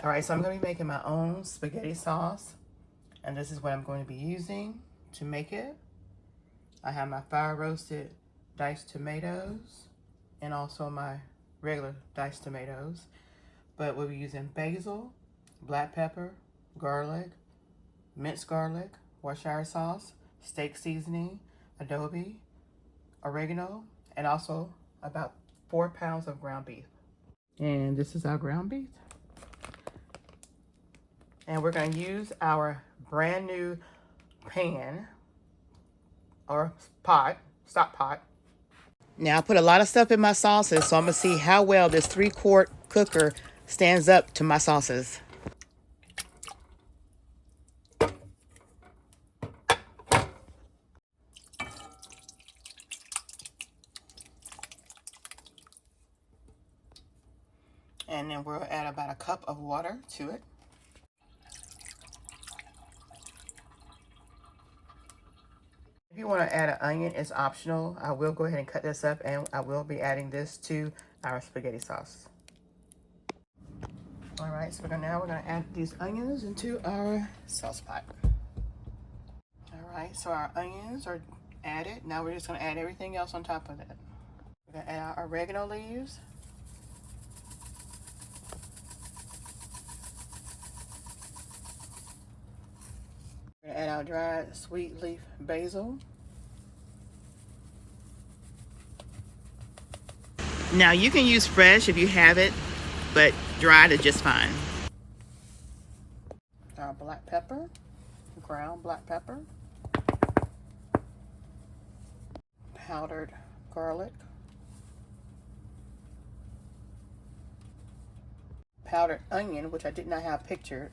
All right, so I'm going to be making my own spaghetti sauce, and this is what I'm going to be using to make it. I have my fire roasted diced tomatoes and also my regular diced tomatoes, but we'll be using basil, black pepper, garlic, minced garlic, Worcestershire sauce, steak seasoning, adobe, oregano, and also about 4 pounds of ground beef. And this is our ground beef. And we're going to use our brand new pan or pot, stock pot. Now I put a lot of stuff in my sauces, so I'm going to see how well this 3-quart cooker stands up to my sauces. And then we'll add about a cup of water to it. If you want to add an onion, it's optional. I will go ahead and cut this up, and I will be adding this to our spaghetti sauce. All right, so now we're going to add these onions into our sauce pot. All right, so our onions are added. Now we're just going to add everything else on top of that. We're going to add our oregano leaves. We're going to add our dried sweet leaf basil. Now you can use fresh if you have it, but dried is just fine. Our black pepper, ground black pepper, powdered garlic, powdered onion, which I did not have pictured.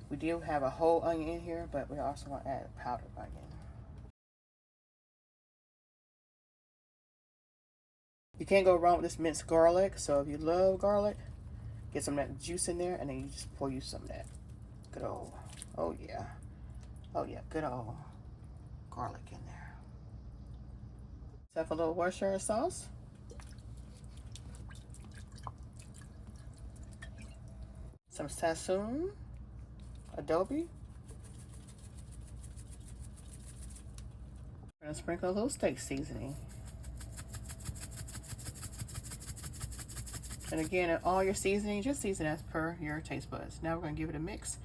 We do have a whole onion in here, but we also want to add powdered onion. You can't go wrong with this minced garlic, so if you love garlic, get some of that juice in there, and then you just pour you some of that good old, oh yeah, good old garlic in there. Let's have a little Worcestershire sauce. Some Sassoon, adobe. We're gonna sprinkle a little steak seasoning. And again, all your seasoning, just season as per your taste buds. Now we're gonna give it a mix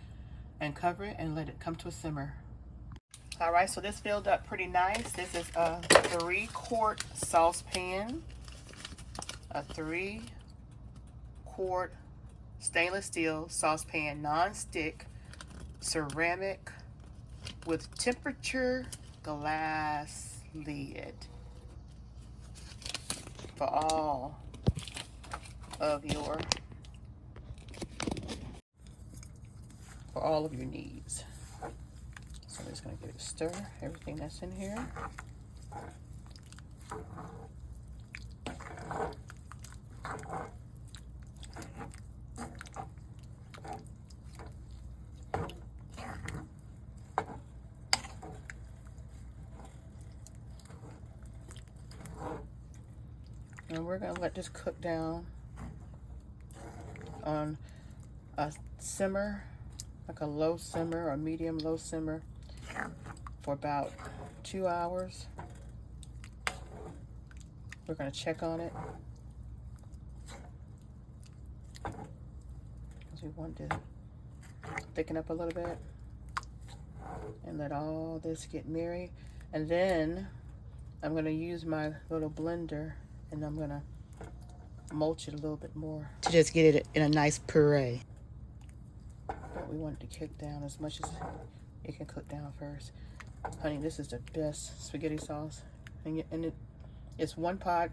and cover it and let it come to a simmer. All right, so this filled up pretty nice. This is a 3-quart saucepan, a 3-quart stainless steel saucepan, non-stick, ceramic with temperature glass lid for all of your needs. So I'm just going to give it a stir, everything that's in here. And we're going to let this cook down on a simmer, like a low simmer or medium low simmer, for about 2 hours. We're going to check on it because we want to thicken up a little bit and let all this get married. And then I'm going to use my little blender and I'm going to mulch it a little bit more to just get it in a nice puree. But we want it to cook down as much as it can cook down first. Honey, this is the best spaghetti sauce. And it's one pot,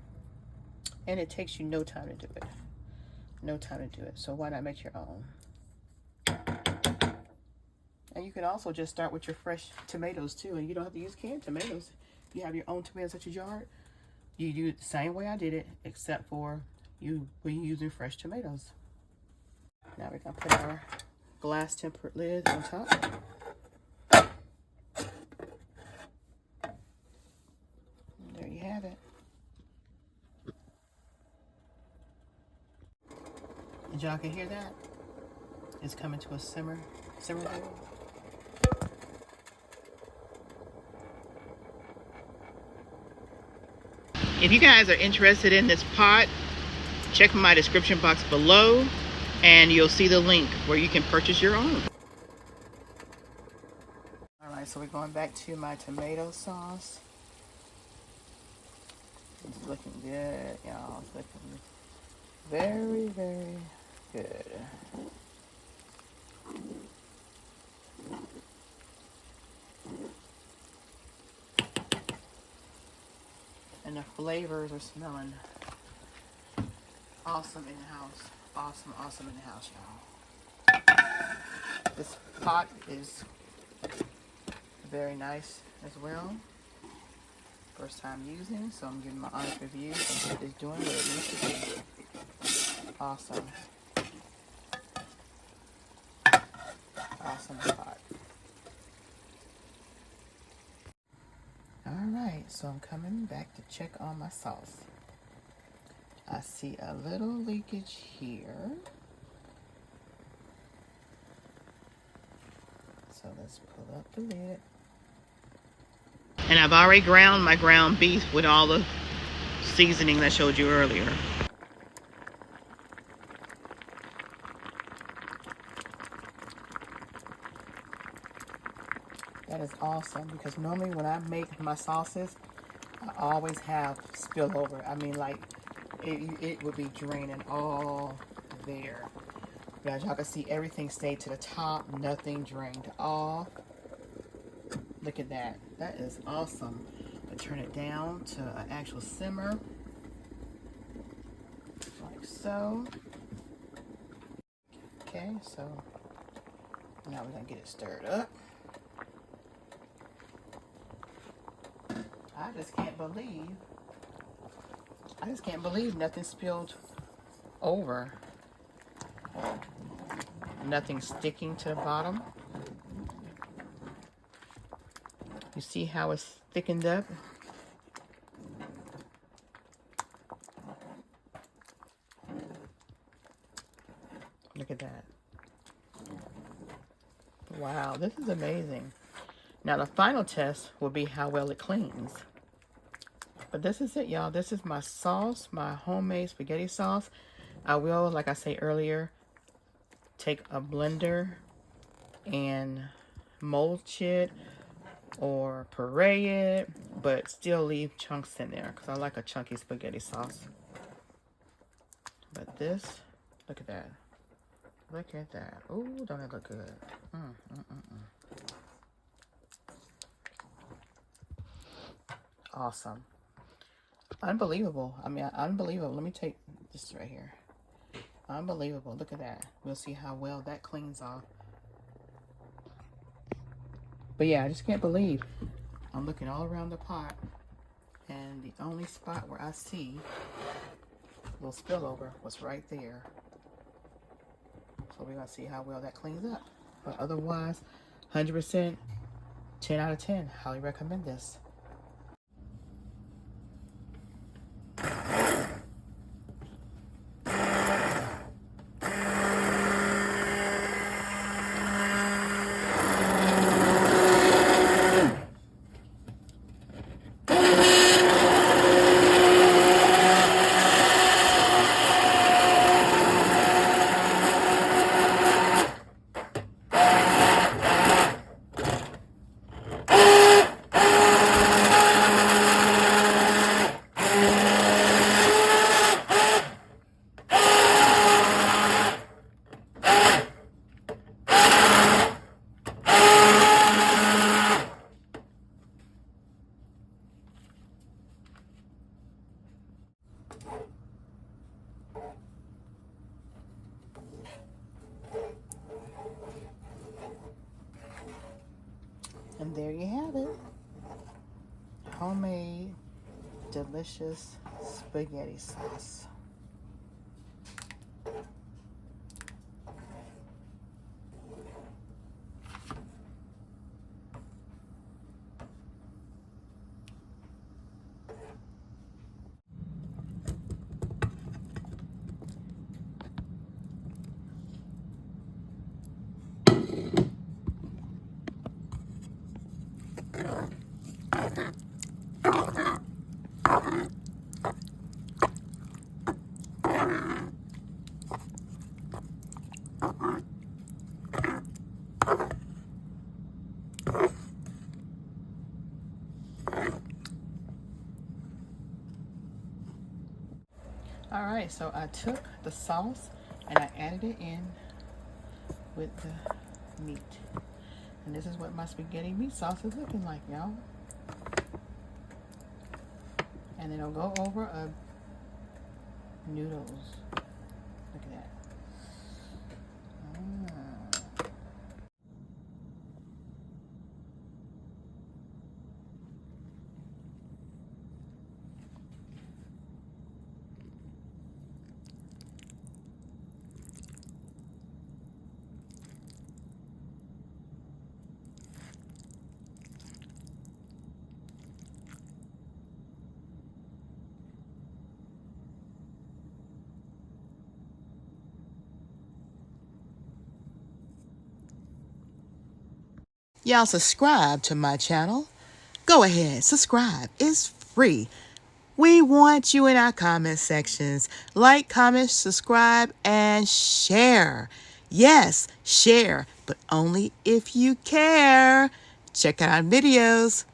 and it takes you no time to do it. No time to do it. So why not make your own? And you can also just start with your fresh tomatoes too, and you don't have to use canned tomatoes. If you have your own tomatoes at your yard, you do it the same way I did it, except for we're using fresh tomatoes. Now we're gonna put our glass tempered lid on top. And there you have it. And y'all can hear that? is coming to a simmer boil. If you guys are interested in this pot, check my description box below and you'll see the link where you can purchase your own. Alright, so we're going back to my tomato sauce. It's looking good, y'all. It's looking very, very good. And the flavors are smelling awesome in the house. Awesome, awesome in the house, y'all. This pot is very nice as well. First time using, so I'm giving my honest review and it's doing what it needs to do. Awesome. Awesome pot. Alright, so I'm coming back to check on my sauce. I see a little leakage here. So let's pull up the lid. And I've already ground my ground beef with all the seasoning I showed you earlier. That is awesome because normally when I make my sauces, I always have spillover. I mean, like, it would be draining all there. But as y'all can see, everything stayed to the top. Nothing drained off. Look at that. That is awesome. I turn it down to an actual simmer. Like so. Okay, so now we're going to get it stirred up. I just can't believe nothing spilled over. Nothing sticking to the bottom. You see how it's thickened up? Look at that. Wow, this is amazing. Now the final test will be how well it cleans. But this is it, y'all. This is my sauce, my homemade spaghetti sauce. I will, like I said earlier, take a blender and mulch it or puree it, but still leave chunks in there because I like a chunky spaghetti sauce. But this, look at that. Look at that. Ooh, don't it look good? Awesome. Unbelievable. I mean, unbelievable. Let me take this right here. Unbelievable. Look at that. We'll see how well that cleans off. But yeah, I just can't believe. I'm looking all around the pot, and the only spot where I see a little spillover was right there. So we're going to see how well that cleans up. But otherwise, 100%, 10 out of 10. Highly recommend this. And there you have it. Homemade, delicious spaghetti sauce. All right, so I took the sauce and I added it in with the meat. And this is what my spaghetti meat sauce is looking like, y'all. And it'll go over noodles. Look at that. Y'all subscribe to my channel. Go ahead, subscribe. It's free. We want you in our comment sections. Like, comment, subscribe, and share. Yes, share, but only if you care. Check out our videos.